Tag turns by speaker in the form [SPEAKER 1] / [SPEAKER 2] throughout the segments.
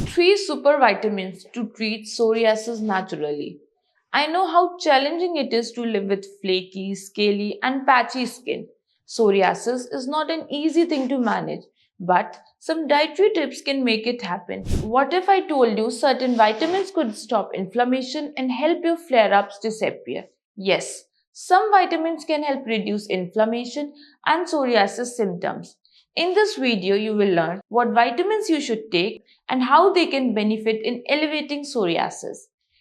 [SPEAKER 1] Three super vitamins to treat psoriasis naturally. I know how challenging it is to live with flaky, scaly, and patchy skin. Psoriasis is not an easy thing to manage, but some dietary tips can make it happen. What if I told you certain vitamins could stop inflammation and help your flare ups disappear? Yes, some vitamins can help reduce inflammation and psoriasis symptoms. In this video, you will learn what vitamins you should take and how they can benefit in elevating psoriasis.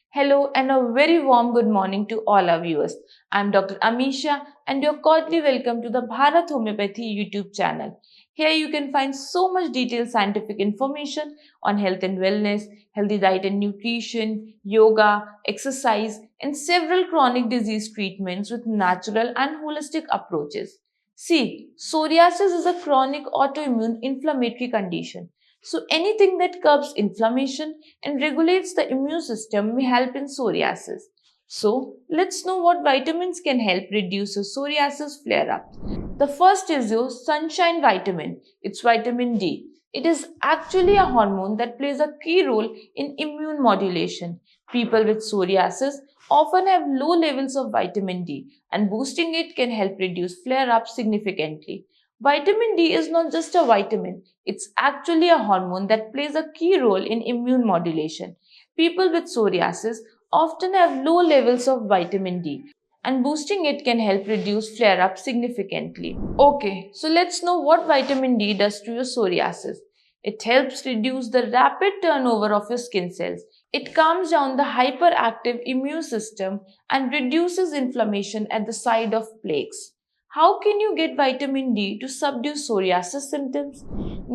[SPEAKER 1] Hello and a very warm good morning to all our viewers. I'm Dr. Amisha and you're cordially welcome to the Bharat Homeopathy YouTube channel. Here you can find so much detailed scientific information on health and wellness, healthy diet and nutrition, yoga, exercise, and several chronic disease treatments with natural and holistic approaches. See, psoriasis is a chronic autoimmune inflammatory condition. So, anything that curbs inflammation and regulates the immune system may help in psoriasis. So, let's know what vitamins can help reduce your psoriasis flare up. The first is your sunshine vitamin. It's vitamin D. It is actually a hormone that plays a key role in immune modulation. People with psoriasis often have low levels of vitamin D, and boosting it can help reduce flare ups significantly. Vitamin D is not just a vitamin, it's actually a hormone that plays a key role in immune modulation. People with psoriasis often have low levels of vitamin D, and boosting it can help reduce flare up significantly. Okay, so let's know what vitamin D does to your psoriasis. It helps reduce the rapid turnover of your skin cells. It calms down the hyperactive immune system and reduces inflammation at the site of plaques. How can you get vitamin D to subdue psoriasis symptoms?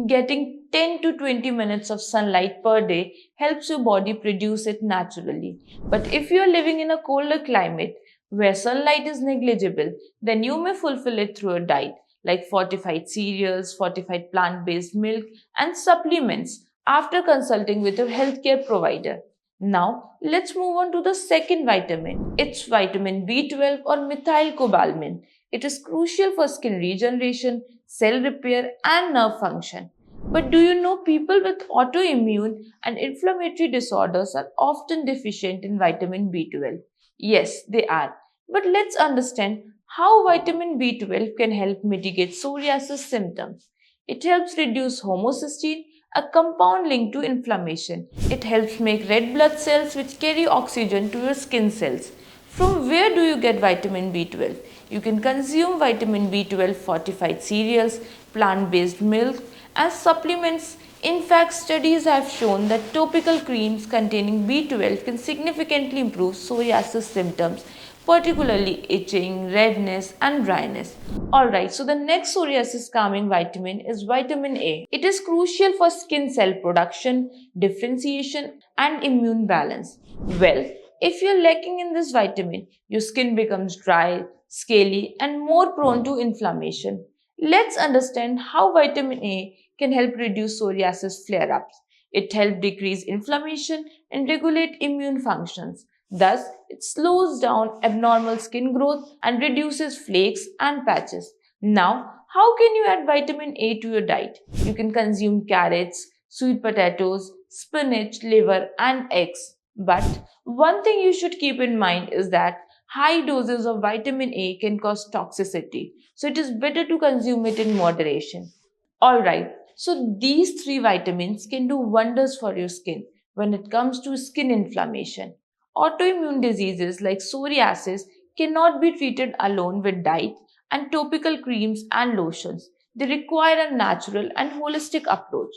[SPEAKER 1] Getting 10 to 20 minutes of sunlight per day helps your body produce it naturally. But if you are living in a colder climate where sunlight is negligible, then you may fulfill it through a diet like fortified cereals, fortified plant based milk, and supplements after consulting with your healthcare provider. Now, let's move on to the second vitamin. It's vitamin B12 or methylcobalamin. It is crucial for skin regeneration, cell repair, and nerve function. But do you know people with autoimmune and inflammatory disorders are often deficient in vitamin B12? Yes, they are. But let's understand how vitamin B12 can help mitigate psoriasis symptoms. It helps reduce homocysteine, a compound linked to inflammation. It helps make red blood cells which carry oxygen to your skin cells. From where do you get vitamin B12? You can consume vitamin B12 fortified cereals, plant based milk, as supplements. In fact, studies have shown that topical creams containing B12 can significantly improve psoriasis symptoms, particularly itching, redness, and dryness. Alright, so the next psoriasis calming vitamin is vitamin A. It is crucial for skin cell production, differentiation, and immune balance. Well, if you're lacking in this vitamin, your skin becomes dry, scaly, and more prone to inflammation. Let's understand how vitamin A can help reduce psoriasis flare ups. It helps decrease inflammation and regulate immune functions. Thus, it slows down abnormal skin growth and reduces flakes and patches. Now, how can you add vitamin A to your diet? You can consume carrots, sweet potatoes, spinach, liver, and eggs. But one thing you should keep in mind is that high doses of vitamin A can cause toxicity, so it is better to consume it in moderation. Alright, so these three vitamins can do wonders for your skin when it comes to skin inflammation. Autoimmune diseases like psoriasis cannot be treated alone with diet and topical creams and lotions. They require a natural and holistic approach.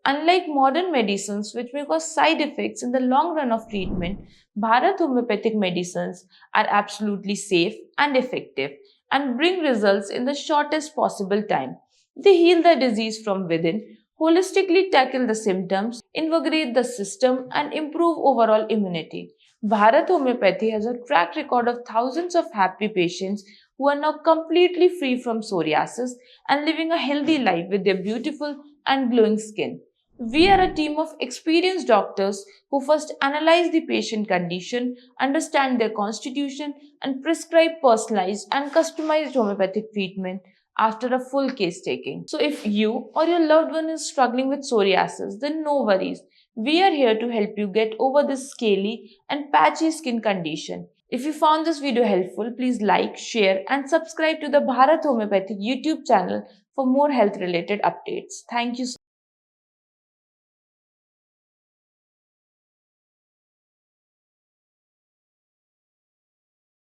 [SPEAKER 1] Unlike modern medicines, which may cause side effects in the long run of treatment, Bharat homeopathic medicines are absolutely safe and effective and bring results in the shortest possible time. They heal the disease from within, holistically tackle the symptoms, invigorate the system, and improve overall immunity. Bharat homeopathy has a track record of thousands of happy patients who are now completely free from psoriasis and living a healthy life with their beautiful and glowing skin. We are a team of experienced doctors who first analyze the patient condition, understand their constitution, and prescribe personalized and customized homeopathic treatment after a full case taking. So, if you or your loved one is struggling with psoriasis, then no worries. We are here to help you get over this scaly and patchy skin condition. If you found this video helpful, please like, share, and subscribe to the Bharat Homeopathic YouTube channel for more health related updates. Thank you.